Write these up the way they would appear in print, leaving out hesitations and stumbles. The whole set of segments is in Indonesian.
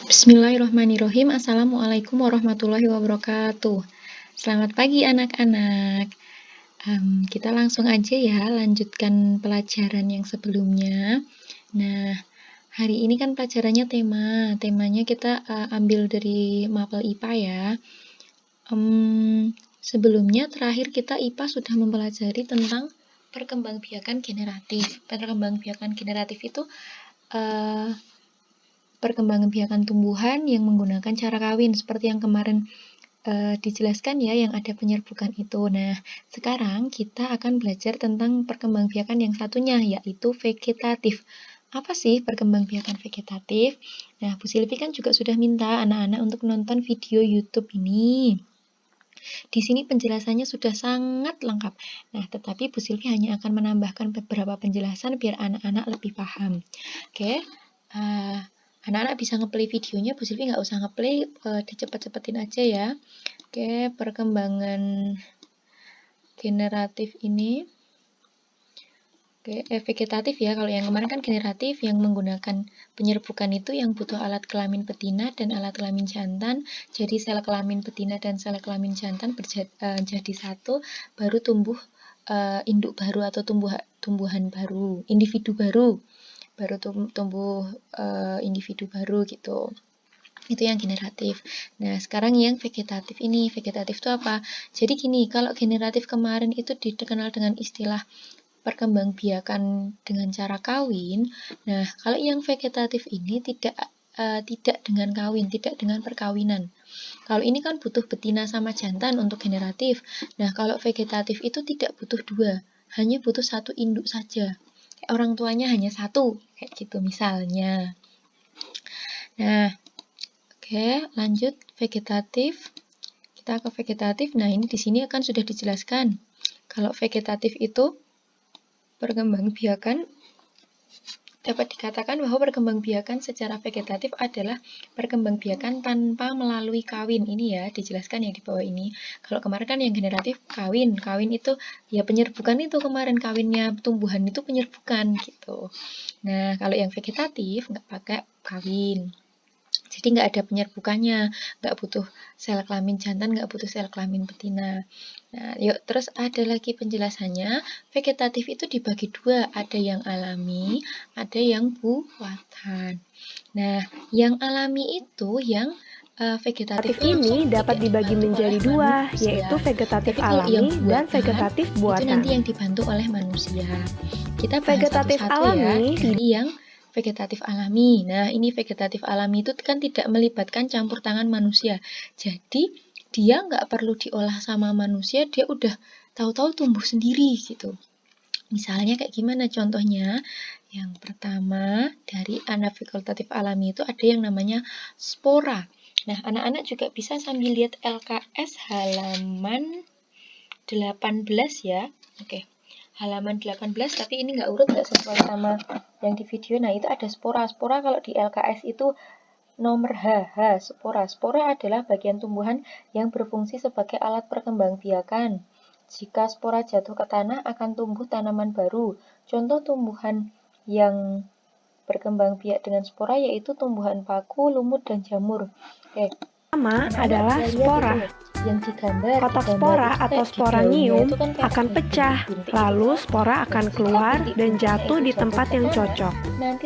Bismillahirrahmanirrahim. Assalamualaikum warahmatullahi wabarakatuh. Selamat pagi anak-anak. Kita langsung aja ya lanjutkan pelajaran yang sebelumnya. Nah, hari ini kan pelajarannya temanya kita ambil dari mapel IPA ya. Sebelumnya terakhir kita IPA sudah mempelajari tentang perkembangbiakan generatif. Perkembangbiakan generatif itu perkembangbiakan tumbuhan yang menggunakan cara kawin seperti yang kemarin dijelaskan ya, yang ada penyerbukan itu. Nah, sekarang kita akan belajar tentang perkembangbiakan yang satunya, yaitu vegetatif. Apa sih perkembangbiakan vegetatif? Nah, Bu Silvi kan juga sudah minta anak-anak untuk nonton video YouTube ini. Di sini penjelasannya sudah sangat lengkap. Nah, tetapi Bu Silvi hanya akan menambahkan beberapa penjelasan biar anak-anak lebih paham. Oke, anak-anak bisa ngeplay videonya, Bu Silvi nggak usah ngeplay, dicepet-cepetin aja ya. Oke, perkembangan generatif ini. Oke, vegetatif ya. Kalau yang kemarin kan generatif yang menggunakan penyerbukan itu yang butuh alat kelamin betina dan alat kelamin jantan. Jadi sel kelamin betina dan sel kelamin jantan jadi satu, baru tumbuh induk baru atau tumbuhan baru, individu baru. Baru tumbuh individu baru gitu. Itu yang generatif. Nah, sekarang yang vegetatif ini. Vegetatif itu apa? Jadi gini, kalau generatif kemarin itu dikenal dengan istilah perkembangbiakan dengan cara kawin. Nah, kalau yang vegetatif ini tidak dengan kawin, tidak dengan perkawinan. Kalau ini kan butuh betina sama jantan untuk generatif. Nah, kalau vegetatif itu tidak butuh dua, hanya butuh satu induk saja. Orang tuanya hanya satu, kayak gitu misalnya. Nah, oke, lanjut vegetatif. Kita ke vegetatif. Nah, ini di sini akan sudah dijelaskan. Kalau vegetatif itu perkembangbiakan, dapat dikatakan bahwa perkembangbiakan secara vegetatif adalah perkembangbiakan tanpa melalui kawin. Ini ya, dijelaskan yang di bawah ini. Kalau kemarin kan yang generatif kawin. Kawin itu ya penyerbukan itu kemarin, kawinnya tumbuhan itu penyerbukan gitu. Nah, kalau yang vegetatif nggak pakai kawin. Jadi nggak ada penyerbukannya, nggak butuh sel kelamin jantan, nggak butuh sel kelamin betina. Nah, yuk terus ada lagi penjelasannya. Vegetatif itu dibagi dua, ada yang alami, ada yang buatan. Nah, yang alami itu yang vegetatif ini dapat dibagi menjadi dua, yaitu vegetatif alami dan vegetatif buatan. Itu nanti yang dibantu oleh manusia. Kita bahas vegetatif satu-satu ya, dari yang vegetatif alami. Nah, ini vegetatif alami itu kan tidak melibatkan campur tangan manusia. Jadi, dia nggak perlu diolah sama manusia, dia udah tahu-tahu tumbuh sendiri gitu. Misalnya kayak gimana contohnya? Yang pertama, dari anavegetatif alami itu ada yang namanya spora. Nah, anak-anak juga bisa sambil lihat LKS halaman 18 ya. Oke. Halaman 18, tapi ini nggak urut, nggak sesuai sama yang di video. Nah, itu ada spora. Spora kalau di LKS itu nomor H, spora. Spora adalah bagian tumbuhan yang berfungsi sebagai alat perkembangbiakan. Jika spora jatuh ke tanah, akan tumbuh tanaman baru. Contoh tumbuhan yang berkembang biak dengan spora yaitu tumbuhan paku, lumut, dan jamur. Oke. Pertama adalah spora. Yang digambar, kotak spora atau sporanium kan akan pecah, lalu spora akan keluar dan jatuh di tempat yang cocok.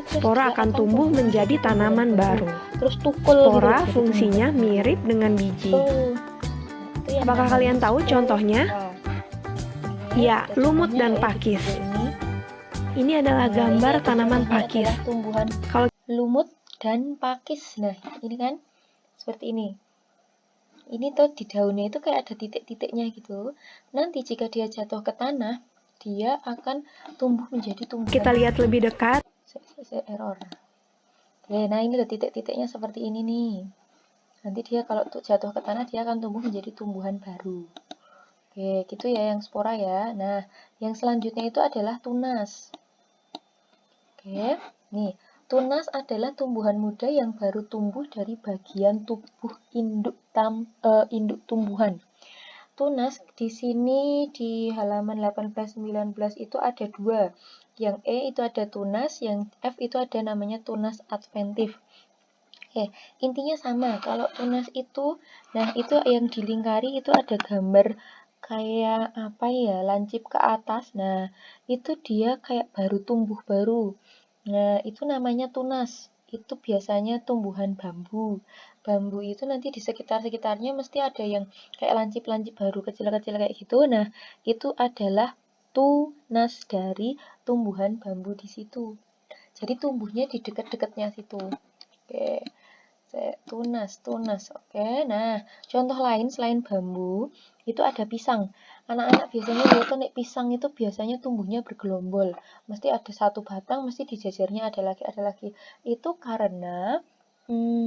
Spora akan tumbuh menjadi tanaman baru. Spora fungsinya mirip dengan biji. Apakah kalian tahu contohnya? Ya, lumut dan pakis. Ini adalah gambar tanaman pakis. Kalau lumut dan pakis, nah ini kan seperti ini. Ini tuh di daunnya itu kayak ada titik-titiknya gitu. Nanti jika dia jatuh ke tanah, dia akan tumbuh menjadi tumbuhan. Kita lihat lebih dekat. Error. Oke, nah ini loh titik-titiknya seperti ini nih. Nanti dia kalau jatuh ke tanah, dia akan tumbuh menjadi tumbuhan baru. Oke, gitu ya yang spora ya. Nah, yang selanjutnya itu adalah tunas. Oke, nih. Tunas adalah tumbuhan muda yang baru tumbuh dari bagian tubuh induk tumbuhan. Tunas di sini di halaman 18-19 itu ada dua. Yang E itu ada tunas, yang F itu ada namanya tunas adventif. Intinya sama. Kalau tunas itu, nah itu yang dilingkari itu ada gambar kayak apa ya, lancip ke atas. Nah, itu dia kayak baru tumbuh baru. Nah, itu namanya tunas. Itu biasanya tumbuhan bambu. Bambu itu nanti di sekitar-sekitarnya mesti ada yang kayak lancip-lancip baru kecil-kecil kayak gitu. Nah, itu adalah tunas dari tumbuhan bambu di situ. Jadi tumbuhnya di dekat-dekatnya situ. Oke. Tunas. Oke. Nah, contoh lain selain bambu, itu ada pisang. Anak-anak biasanya lihat tuh nek pisang itu biasanya tumbuhnya bergelombol. Mesti ada satu batang, mesti di jajarnya ada lagi. Itu karena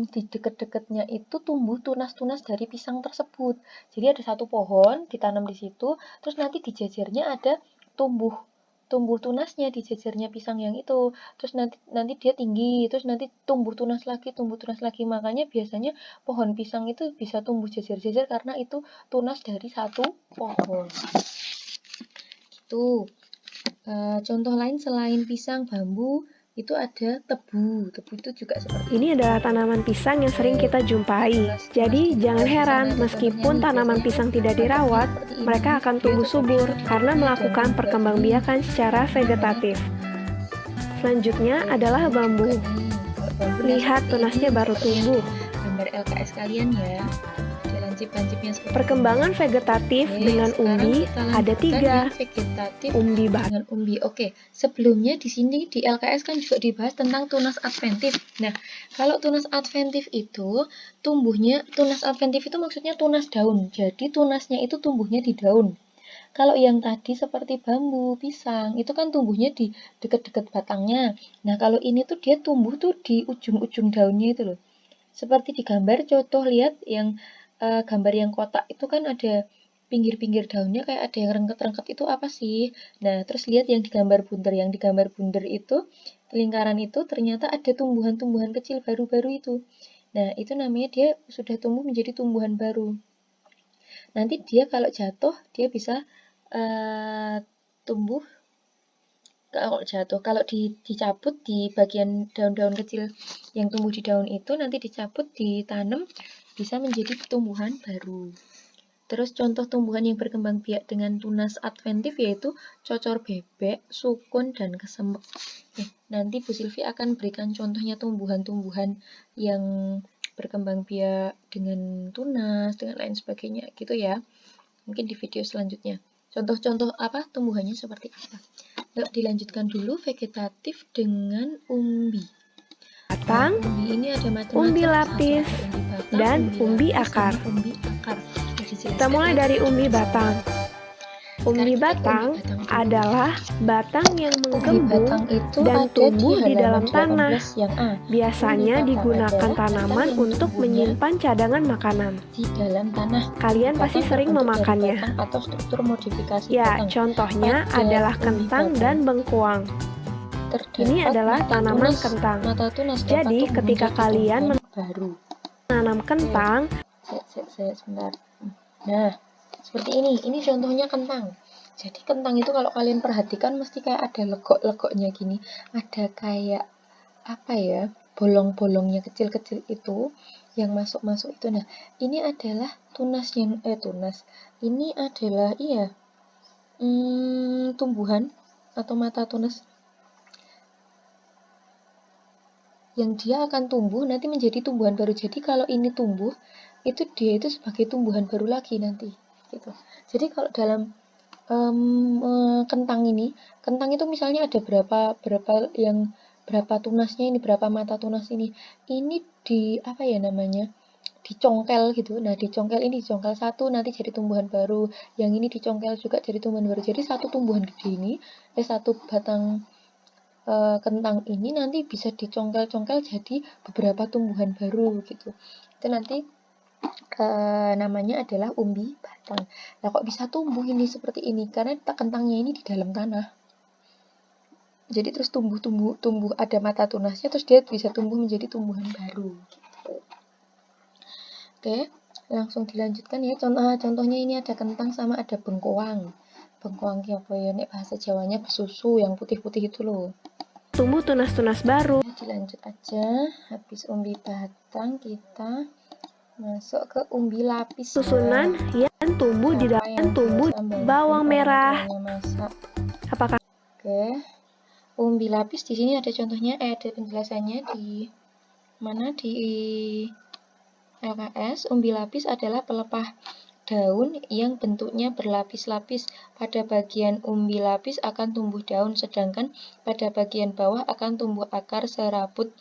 di dekat-dekatnya itu tumbuh tunas-tunas dari pisang tersebut. Jadi ada satu pohon ditanam di situ, terus nanti di jajarnya ada tumbuh tumbuh tunasnya di jajarnya pisang yang itu. Terus nanti dia tinggi, terus nanti tumbuh tunas lagi. Makanya biasanya pohon pisang itu bisa tumbuh jajar-jajar karena itu tunas dari satu pohon. Gitu. Contoh lain selain pisang, bambu, itu ada tebu. Tebu itu juga seperti Ini adalah tanaman pisang yang sering kita jumpai. Jadi, jangan heran, meskipun tanaman pisang tidak dirawat, mereka akan tumbuh subur karena melakukan perkembangbiakan secara vegetatif. Selanjutnya adalah bambu. Lihat, tunasnya baru tumbuh. Gambar LKS kalian ya. Perkembangan vegetatif dengan umbi ada 3. Umbi batang. Umbi. Oke, sebelumnya di sini di LKS kan juga dibahas tentang tunas adventif. Nah, kalau tunas adventif itu tunas adventif itu maksudnya tunas daun. Jadi tunasnya itu tumbuhnya di daun. Kalau yang tadi seperti bambu, pisang, itu kan tumbuhnya di dekat-dekat batangnya. Nah, kalau ini tuh dia tumbuh tuh di ujung-ujung daunnya itu loh. Seperti di gambar, contoh lihat yang gambar yang kotak itu kan ada pinggir-pinggir daunnya kayak ada yang rengket-rengket itu apa sih? Nah, terus lihat yang di gambar bundar. Yang di gambar bundar itu, lingkaran itu ternyata ada tumbuhan-tumbuhan kecil baru-baru itu. Nah, itu namanya dia sudah tumbuh menjadi tumbuhan baru. Nanti dia kalau jatuh, dia bisa tumbuh. Kalau dicabut di bagian daun-daun kecil yang tumbuh di daun itu, nanti dicabut, ditanam, bisa menjadi tumbuhan baru. Terus contoh tumbuhan yang berkembang biak dengan tunas adventif yaitu cocor bebek, sukun, dan kesemek. Nanti Bu Silvi akan berikan contohnya tumbuhan-tumbuhan yang berkembang biak dengan tunas, dengan lain sebagainya gitu ya. Mungkin di video selanjutnya. Contoh-contoh apa tumbuhannya seperti apa. Yuk dilanjutkan dulu vegetatif dengan umbi. Batang, umbi ini ada macam-macam. Umbi lapis, dan umbi akar. Kita mulai dari umbi batang. Umbi batang adalah batang yang menggembung dan tumbuh di dalam tanah. Biasanya digunakan tanaman untuk menyimpan cadangan makanan. Di dalam tanah. Kalian pasti sering memakannya. Atau struktur modifikasi ya, contohnya adalah kentang dan bengkuang. Ini adalah tanaman kentang. Jadi, ketika kalian menanam kentang, sebentar. Nah, seperti ini. Ini contohnya kentang. Jadi kentang itu kalau kalian perhatikan mesti kayak ada legok-legoknya gini. Ada kayak apa ya? Bolong-bolongnya kecil-kecil itu yang masuk-masuk itu. Nah, ini adalah tunas. Ini adalah tumbuhan atau mata tunas yang dia akan tumbuh nanti menjadi tumbuhan baru. Jadi kalau ini tumbuh, itu dia itu sebagai tumbuhan baru lagi nanti gitu. Jadi kalau dalam kentang itu misalnya ada berapa tunasnya ini, berapa mata tunas ini di apa ya namanya, dicongkel gitu. Nah, dicongkel satu nanti jadi tumbuhan baru, yang ini dicongkel juga jadi tumbuhan baru. Jadi satu tumbuhan gede ini, satu batang kentang ini nanti bisa dicongkel-congkel jadi beberapa tumbuhan baru gitu. Itu nanti namanya adalah umbi batang. Nah, kok bisa tumbuh ini seperti ini? Karena kentangnya ini di dalam tanah. Jadi terus tumbuh ada mata tunasnya, terus dia bisa tumbuh menjadi tumbuhan baru. Gitu. Oke, langsung dilanjutkan ya. Contohnya ini ada kentang sama ada bengkoang. Bengkoang apa ya? Nek bahasa Jawanya besusu yang putih-putih itu loh. Tumbuh tunas-tunas baru. dilanjut aja. Habis umbi batang, kita masuk ke umbi lapis. Susunan yang tumbuh di dalam bawang merah. Apakah? Oke. Umbi lapis di sini ada contohnya, ada penjelasannya di mana di LKS. Umbi lapis adalah pelepah daun yang bentuknya berlapis-lapis. Pada bagian umbi lapis akan tumbuh daun, sedangkan pada bagian bawah akan tumbuh akar serabut.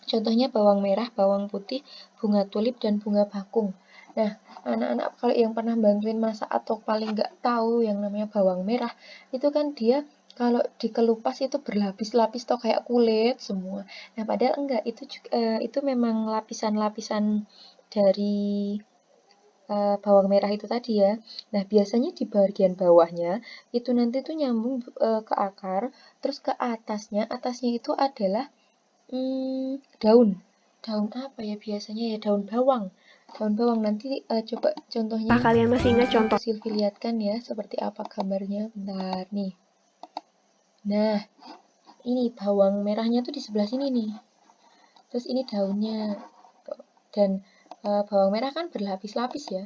Contohnya bawang merah, bawang putih, bunga tulip, dan bunga bakung. Nah, anak-anak kalau yang pernah bantuin masak atau paling nggak tahu yang namanya bawang merah, itu kan dia kalau dikelupas itu berlapis-lapis atau kayak kulit semua. Nah, padahal enggak, itu memang lapisan-lapisan dari bawang merah itu tadi ya. Nah, biasanya di bagian bawahnya itu nanti tuh nyambung ke akar, terus ke atasnya itu adalah daun apa ya biasanya ya, daun bawang nanti coba contohnya. Kalian masih ingat contoh? Silvi lihatkan ya seperti apa gambarnya, bentar nih. Nah, ini bawang merahnya tuh di sebelah sini nih, terus ini daunnya dan bawang merah kan berlapis-lapis ya.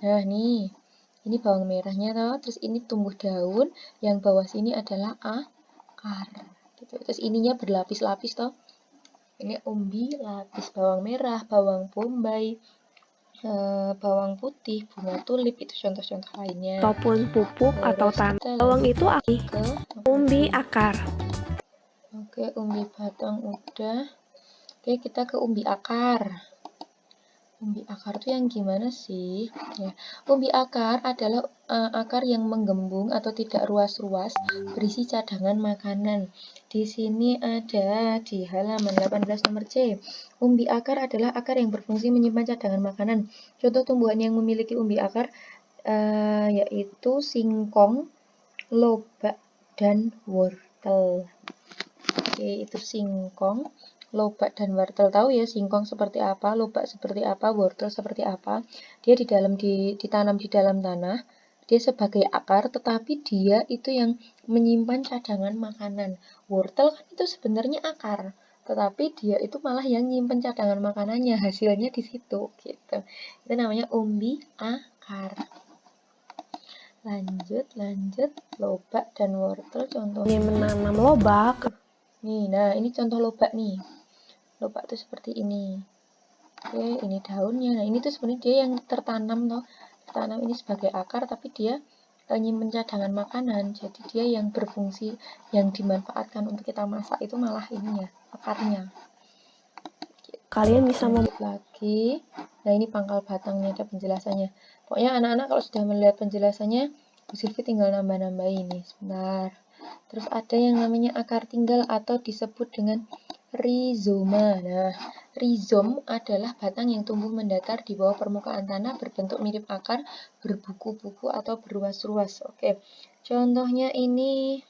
Nah nih, ini bawang merahnya toh, terus ini tumbuh daun, yang bawah sini adalah akar gitu. Terus ininya berlapis-lapis toh. Ini umbi lapis, bawang merah, bawang bombay, bawang putih, bunga tulip, itu contoh-contoh lainnya. Ataupun pupuk atau tanah. Bawang itu ke umbi akar. Oke, umbi batang udah. Oke, kita ke umbi akar. Umbi akar itu yang gimana sih? Ya, umbi akar adalah akar yang menggembung atau tidak ruas-ruas, berisi cadangan makanan. Di sini ada di halaman 18 nomor C. Umbi akar adalah akar yang berfungsi menyimpan cadangan makanan. Contoh tumbuhan yang memiliki umbi akar yaitu singkong, lobak, dan wortel. Oke, itu singkong, lobak, dan wortel. Tahu ya singkong seperti apa, lobak seperti apa, wortel seperti apa. Dia ditanam di dalam tanah. Dia sebagai akar, tetapi dia itu yang menyimpan cadangan makanan. Wortel kan itu sebenarnya akar, tetapi dia itu malah yang nyimpan cadangan makanannya. Hasilnya di situ gitu. Itu namanya umbi akar. Lanjut, lobak dan wortel contohnya. Ini menanam lobak. Nih, nah ini contoh lobak nih. Lobak tuh seperti ini. Oke, ini daunnya. Nah, ini tuh sebenarnya dia yang tertanam toh. Tertanam ini sebagai akar, tapi dia nyimpen cadangan makanan. Jadi dia yang berfungsi, yang dimanfaatkan untuk kita masak itu malah ininya, akarnya. Kalian bisa lanjut lagi. Nah, ini pangkal batangnya, ada penjelasannya. Pokoknya anak-anak kalau sudah melihat penjelasannya, Bu Silvi tinggal nambah-nambah ini. Sebentar. Terus ada yang namanya akar tinggal atau disebut dengan rizoma. Nah, rizom adalah batang yang tumbuh mendatar di bawah permukaan tanah, berbentuk mirip akar, berbuku-buku atau berruas-ruas. Oke, contohnya ini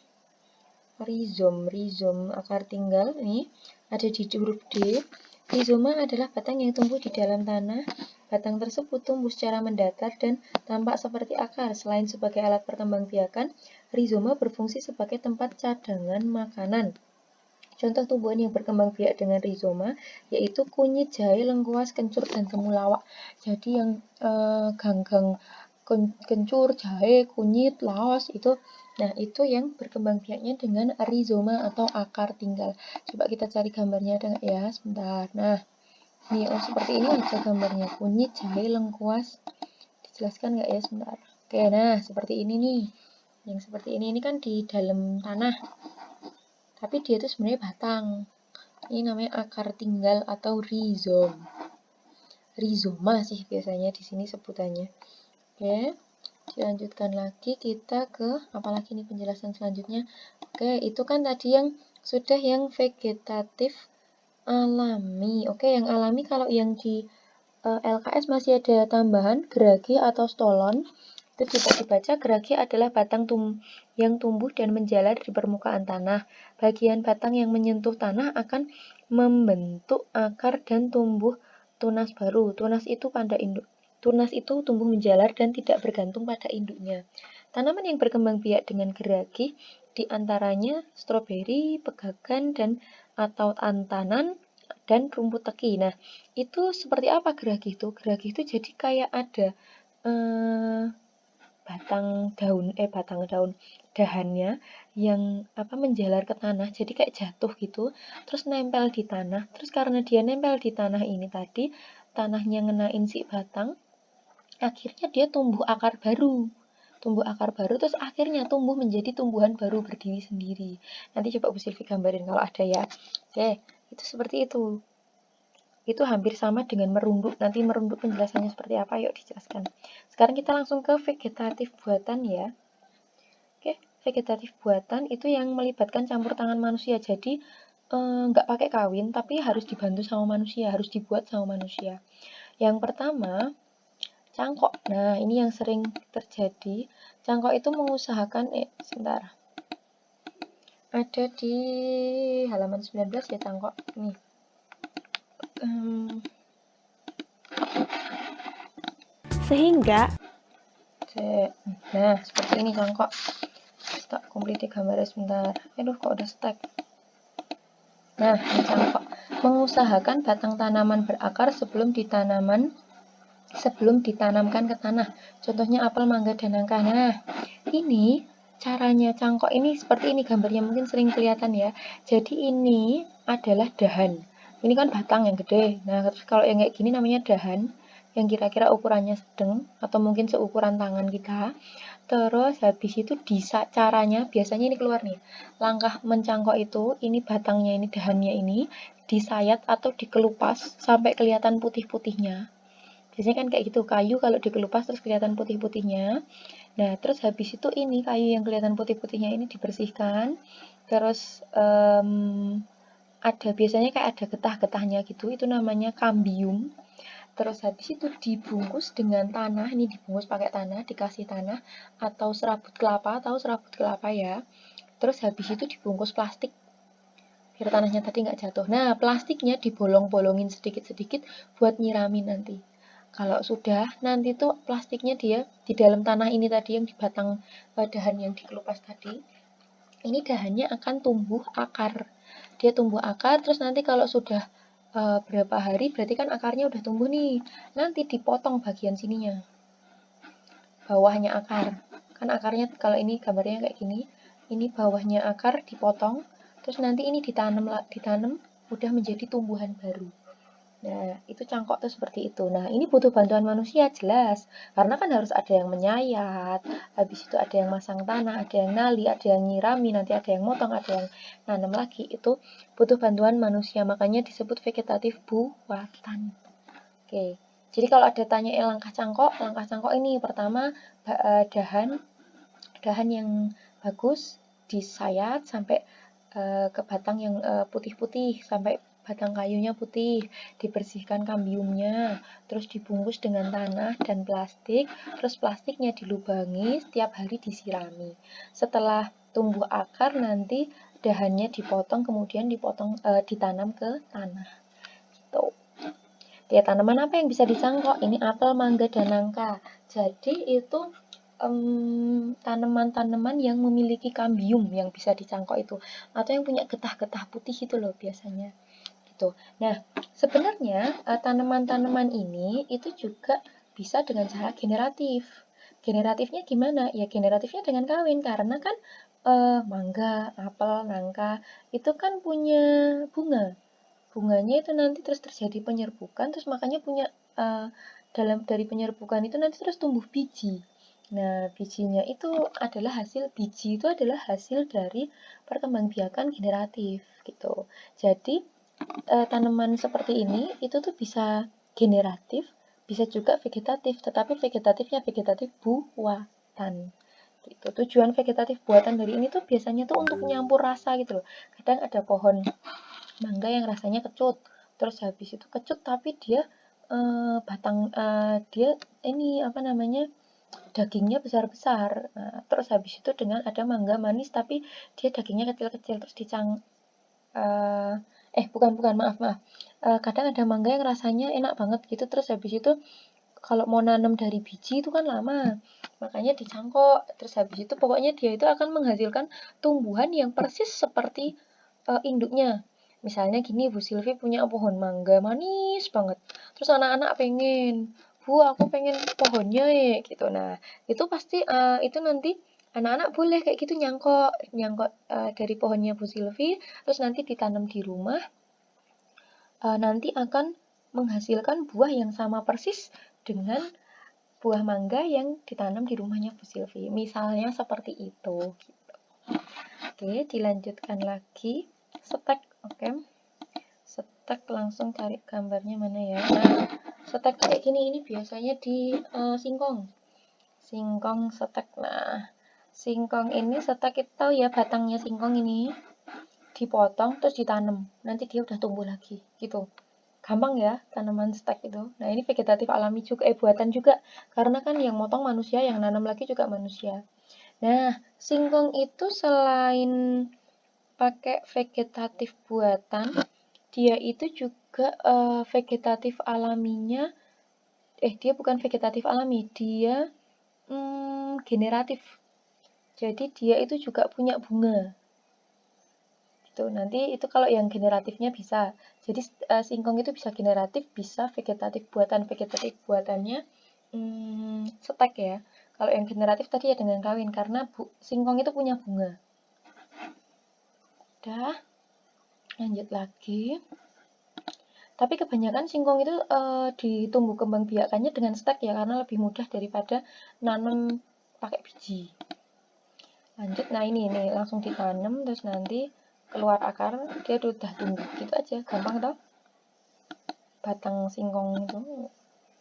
rizom akar tinggal. Ini ada di huruf D. Rizoma adalah batang yang tumbuh di dalam tanah. Batang tersebut tumbuh secara mendatar dan tampak seperti akar. Selain sebagai alat perkembangbiakan, rizoma berfungsi sebagai tempat cadangan makanan. Contoh tumbuhan yang berkembang biak dengan rizoma yaitu kunyit, jahe, lengkuas, kencur, dan temulawak. Jadi yang ganggang kencur, jahe, kunyit, laos itu, nah itu yang berkembang biaknya dengan rizoma atau akar tinggal. Coba kita cari gambarnya, ada nggak ya? Sebentar. Nah, nih seperti ini aja gambarnya, kunyit, jahe, lengkuas. Dijelaskan nggak ya? Sebentar. Oke, nah seperti ini nih. Yang seperti ini kan di dalam tanah. Tapi dia itu sebenarnya batang. Ini namanya akar tinggal atau rizom. Rizoma sih biasanya di sini sebutannya. Oke, dilanjutkan lagi kita ke apalagi nih penjelasan selanjutnya. Oke, itu kan tadi yang sudah yang vegetatif alami. Oke, yang alami kalau yang di LKS masih ada tambahan gerage atau stolon. Itu bisa dibaca gerage adalah batang yang tumbuh dan menjalar di permukaan tanah. Bagian batang yang menyentuh tanah akan membentuk akar dan tumbuh tunas baru. Tunas itu tumbuh menjalar dan tidak bergantung pada induknya. Tanaman yang berkembang biak dengan geragi di antaranya stroberi, pegagan, dan atau tantanan, dan rumput teki. Nah, itu seperti apa geragi itu? Geragi itu jadi kayak ada batang daun dahannya yang menjalar ke tanah, jadi kayak jatuh gitu, terus nempel di tanah. Terus karena dia nempel di tanah ini tadi, tanahnya ngenain si batang, akhirnya dia tumbuh akar baru, terus akhirnya tumbuh menjadi tumbuhan baru berdiri sendiri. Nanti coba Bu Silvi gambarin kalau ada ya. Oke, itu seperti itu. Itu hampir sama dengan merunduk. Nanti merunduk penjelasannya seperti apa, yuk dijelaskan. Sekarang kita langsung ke vegetatif buatan ya. Oke, vegetatif buatan itu yang melibatkan campur tangan manusia. Jadi nggak pakai kawin, tapi harus dibantu sama manusia, harus dibuat sama manusia. Yang pertama, cangkok. Nah, ini yang sering terjadi. Cangkok itu mengusahakan, sebentar. Ada di halaman 19 ya cangkok. Nih. Sehingga, nah, seperti ini cangkok. Tak kompliti gambarnya sebentar. Kok udah stuck. Nah, ini cangkok. Mengusahakan batang tanaman berakar sebelum ditanamkan ke tanah. Contohnya apel, mangga, dan nangka. Nah, ini caranya cangkok ini seperti ini gambarnya, mungkin sering kelihatan ya. Jadi ini adalah dahan. Ini kan batang yang gede. Nah, terus kalau yang kayak gini namanya dahan, yang kira-kira ukurannya sedang atau mungkin seukuran tangan kita. Terus habis itu caranya biasanya ini keluar nih. Langkah mencangkok itu, ini batangnya, ini dahannya ini disayat atau dikelupas sampai kelihatan putih-putihnya. Biasanya kan kayak gitu, kayu kalau dikelupas terus kelihatan putih-putihnya. Nah, terus habis itu ini kayu yang kelihatan putih-putihnya ini dibersihkan. Terus biasanya kayak ada getah-getahnya gitu, itu namanya kambium. Terus habis itu dibungkus dengan tanah, ini dibungkus pakai tanah, dikasih tanah atau serabut kelapa, tahu serabut kelapa ya. Terus habis itu dibungkus plastik biar tanahnya tadi nggak jatuh. Nah, plastiknya dibolong-bolongin sedikit-sedikit buat nyiramin nanti. Kalau sudah, nanti tuh plastiknya dia di dalam tanah ini tadi yang di batang dahan yang dikelupas tadi, ini dahannya akan tumbuh akar. Dia tumbuh akar, terus nanti kalau sudah berapa hari, berarti kan akarnya udah tumbuh nih. Nanti dipotong bagian sininya. Bawahnya akar. Kan akarnya, kalau ini gambarnya kayak gini, ini bawahnya akar dipotong, terus nanti ini ditanam, udah menjadi tumbuhan baru. Nah, itu cangkok tuh seperti itu. Nah, ini butuh bantuan manusia, jelas. Karena kan harus ada yang menyayat, habis itu ada yang masang tanah, ada yang nali, ada yang nyirami, nanti ada yang motong, ada yang nanam lagi. Itu butuh bantuan manusia, makanya disebut vegetatif buatan. Oke, jadi kalau ada tanya langkah cangkok ini pertama dahan yang bagus disayat sampai ke batang yang putih-putih, sampai batang kayunya putih, dibersihkan kambiumnya, terus dibungkus dengan tanah dan plastik, terus plastiknya dilubangi, setiap hari disirami. Setelah tumbuh akar nanti dahannya dipotong, kemudian ditanam ke tanah. Gitu. Ya, tanaman apa yang bisa dicangkok? Ini apel, mangga, dan nangka. Jadi itu tanaman-tanaman yang memiliki kambium yang bisa dicangkok itu, atau yang punya getah-getah putih itu loh biasanya. Gitu. Nah, sebenarnya tanaman-tanaman ini itu juga bisa dengan cara generatif. Generatifnya gimana? Ya generatifnya dengan kawin, karena kan mangga, apel, nangka itu kan punya bunga. Bunganya itu nanti terus terjadi penyerbukan, terus makanya punya dari penyerbukan itu nanti terus tumbuh biji. Nah, bijinya itu adalah biji itu adalah hasil dari perkembangbiakan generatif gitu. Jadi tanaman seperti ini itu tuh bisa generatif, bisa juga vegetatif, tetapi vegetatifnya vegetatif buatan. Gitu. Tujuan vegetatif buatan dari ini tuh biasanya tuh untuk menyampur rasa gitu loh. Kadang ada pohon mangga yang rasanya kecut, terus habis itu kecut tapi dia dia ini dagingnya besar-besar. Nah, terus habis itu dengan ada mangga manis tapi dia dagingnya kecil-kecil, terus bukan maaf. Kadang ada mangga yang rasanya enak banget gitu, terus habis itu kalau mau nanam dari biji itu kan lama, makanya dicangkok. Terus habis itu pokoknya dia itu akan menghasilkan tumbuhan yang persis seperti induknya. Misalnya gini, Bu Silvi punya pohon mangga manis banget. Terus anak-anak pengen, Bu aku pengen pohonnya ya gitu. Nah itu pasti itu nanti anak-anak boleh kayak gitu nyangkok dari pohonnya Bu Silvi, terus nanti ditanam di rumah. Nanti akan menghasilkan buah yang sama persis dengan buah mangga yang ditanam di rumahnya Bu Silvi. Misalnya seperti itu. Gitu. Oke, dilanjutkan lagi. Stek, oke. Stek langsung cari gambarnya mana ya. Nah, stek kayak gini ini biasanya di singkong. Singkong stek. Nah, singkong ini stek itu tahu ya batangnya singkong ini dipotong terus ditanam. Nanti dia udah tumbuh lagi gitu. Gampang ya tanaman stek itu. Nah ini vegetatif alami juga, buatan juga. Karena kan yang motong manusia, yang nanam lagi juga manusia. Nah singkong itu selain pakai vegetatif buatan, dia itu juga vegetatif alaminya, dia bukan vegetatif alami, dia generatif. Jadi dia itu juga punya bunga. Nanti itu kalau yang generatifnya bisa. Jadi singkong itu bisa generatif, bisa vegetatif. Vegetatif buatannya stek ya. Kalau yang generatif tadi ya dengan kawin, karena singkong itu punya bunga. Udah, lanjut lagi. Tapi kebanyakan singkong itu ditumbuh kembang biakannya dengan stek ya, karena lebih mudah daripada nanam pakai biji. Lanjut, nah ini langsung ditanam, terus nanti keluar akar, dia udah tumbuh gitu aja, gampang tau. Batang singkong itu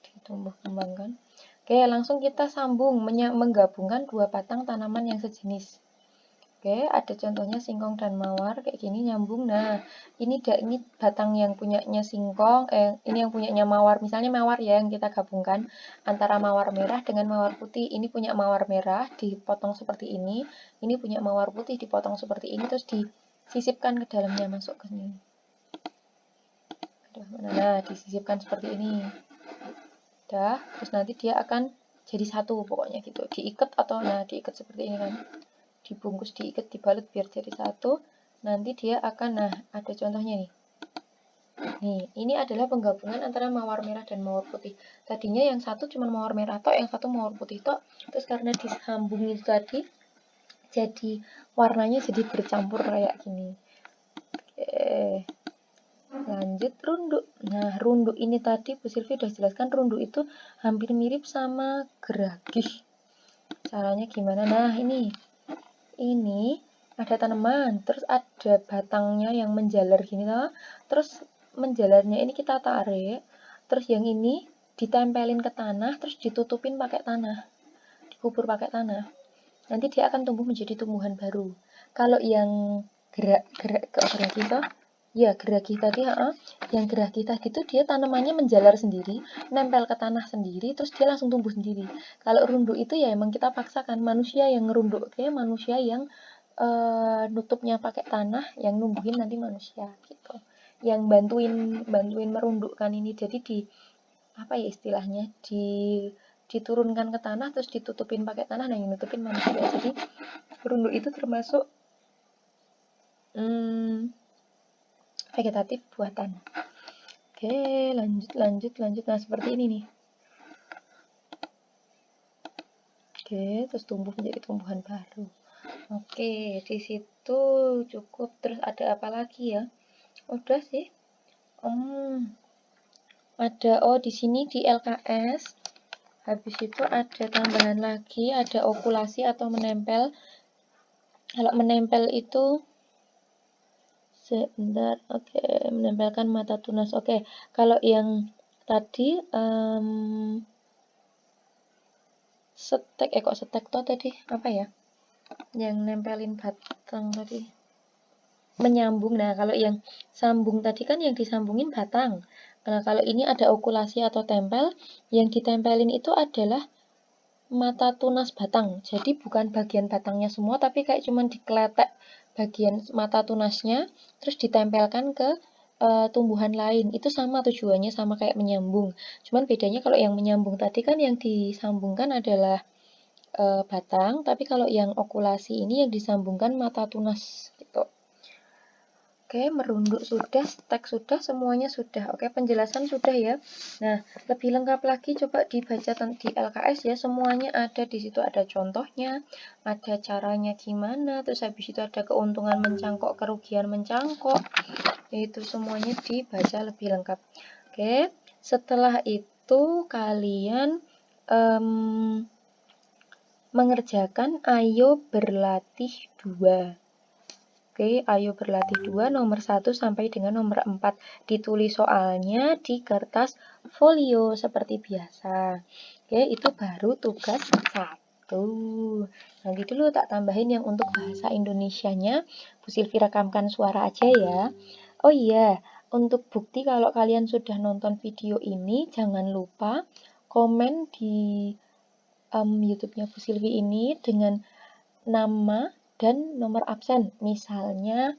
ditumbuh kembangkan. Oke, langsung kita sambung menggabungkan dua batang tanaman yang sejenis. Oke, ada contohnya singkong dan mawar kayak gini nyambung. Nah, ini batang yang punyanya singkong, ini yang punyanya mawar. Misalnya mawar ya yang kita gabungkan antara mawar merah dengan mawar putih. Ini punya mawar merah dipotong seperti ini. Ini punya mawar putih dipotong seperti ini, terus disisipkan ke dalamnya, masuk ke sini. Nah, disisipkan seperti ini. Udah, terus nanti dia akan jadi satu pokoknya gitu. Diikat atau diikat seperti ini kan. Dibungkus, diikat, dibalut biar jadi satu. Nanti dia akan, ada contohnya nih. Nih, ini adalah penggabungan antara mawar merah dan mawar putih. Tadinya yang satu cuma mawar merah tok, yang satu mawar putih tok. Terus karena disambung itu tadi, jadi warnanya jadi bercampur kayak gini. Oke. Lanjut runduk. Nah, runduk ini tadi Bu Silvi udah jelaskan, runduk itu hampir mirip sama geragih. Caranya gimana? Nah, ini ada tanaman, terus ada batangnya yang menjalar gini loh. Terus menjalarnya ini kita tarik, terus yang ini ditempelin ke tanah, terus ditutupin pakai tanah, dikubur pakai tanah. Nanti dia akan tumbuh menjadi tumbuhan baru. Kalau yang geragih tadi, yang geragih tadi itu dia tanamannya menjalar sendiri, nempel ke tanah sendiri, terus dia langsung tumbuh sendiri. Kalau runduk itu ya emang kita paksakan, manusia yang ngerunduk, manusia yang nutupnya pakai tanah, yang numbuhin nanti manusia gitu. Yang bantuin merundukkan ini. Jadi istilahnya diturunkan ke tanah terus ditutupin pakai tanah, yang nutupin manusia. Jadi runduk itu termasuk vegetatif buatan. Oke, lanjut. Nah, seperti ini nih. Oke, terus tumbuh menjadi tumbuhan baru. Oke, di situ cukup. Terus ada apa lagi ya? Udah sih. Ada di sini di LKS. Habis itu ada tambahan lagi, ada okulasi atau menempel. Kalau menempel itu sebentar, oke, menempelkan mata tunas. Oke, kalau yang tadi stek, kok stek toh tadi apa ya? Yang nempelin batang tadi menyambung. Nah, kalau yang sambung tadi kan yang disambungin batang. Nah, kalau ini ada okulasi atau tempel, yang ditempelin itu adalah mata tunas batang. Jadi bukan bagian batangnya semua, tapi kayak cuman dikeletek bagian mata tunasnya, terus ditempelkan ke tumbuhan lain. Itu sama tujuannya, sama kayak menyambung. Cuman bedanya kalau yang menyambung tadi kan yang disambungkan adalah batang, tapi kalau yang okulasi ini yang disambungkan mata tunas gitu. Oke, merunduk sudah, stek sudah, semuanya sudah. Oke, penjelasan sudah ya. Nah, lebih lengkap lagi coba dibaca di LKS ya. Semuanya ada di situ, ada contohnya, ada caranya gimana, terus habis itu ada keuntungan mencangkok, kerugian mencangkok. Itu semuanya dibaca lebih lengkap. Oke, setelah itu kalian mengerjakan ayo berlatih 2. Oke, ayo berlatih 2 nomor 1 sampai dengan nomor 4. Ditulis soalnya di kertas folio seperti biasa. Oke, itu baru tugas 1. Nanti dulu tak tambahin yang untuk bahasa Indonesianya. Bu Silvi rekamkan suara aja ya. Oh iya, untuk bukti kalau kalian sudah nonton video ini, jangan lupa komen di YouTube-nya Bu Silvi ini dengan nama dan nomor absen. Misalnya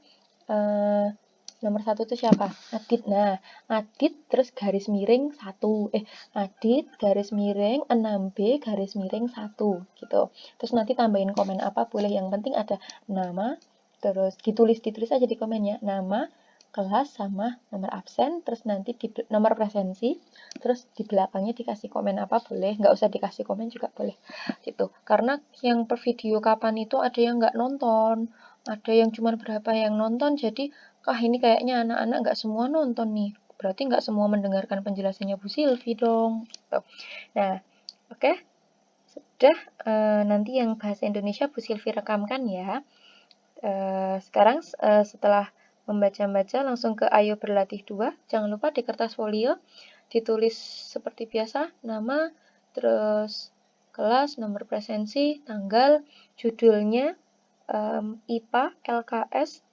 nomor 1 itu siapa? Adit. Nah, Adit terus garis miring 1. Adit garis miring 6B garis miring 1 gitu. Terus nanti tambahin komen apa boleh, yang penting ada nama, terus ditulis aja di komennya nama, kelas sama nomor absen, terus nanti di nomor presensi, terus di belakangnya dikasih komen apa boleh, nggak usah dikasih komen juga boleh gitu. Karena yang per video kapan itu ada yang nggak nonton, ada yang cuma berapa yang nonton, jadi ini kayaknya anak-anak nggak semua nonton nih, berarti nggak semua mendengarkan penjelasannya Bu Silvi dong gitu. Nah, oke. Sudah, nanti yang bahasa Indonesia Bu Silvi rekamkan ya. Sekarang setelah membaca-baca langsung ke ayo berlatih 2. Jangan lupa di kertas folio ditulis seperti biasa nama, terus kelas, nomor presensi, tanggal, judulnya IPA LKS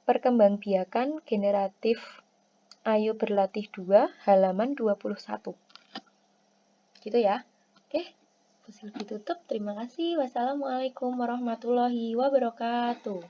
perkembangbiakan generatif ayo berlatih 2 halaman 21. Gitu ya. Oke, Bu Silvi tutup. Terima kasih. Wassalamualaikum warahmatullahi wabarakatuh.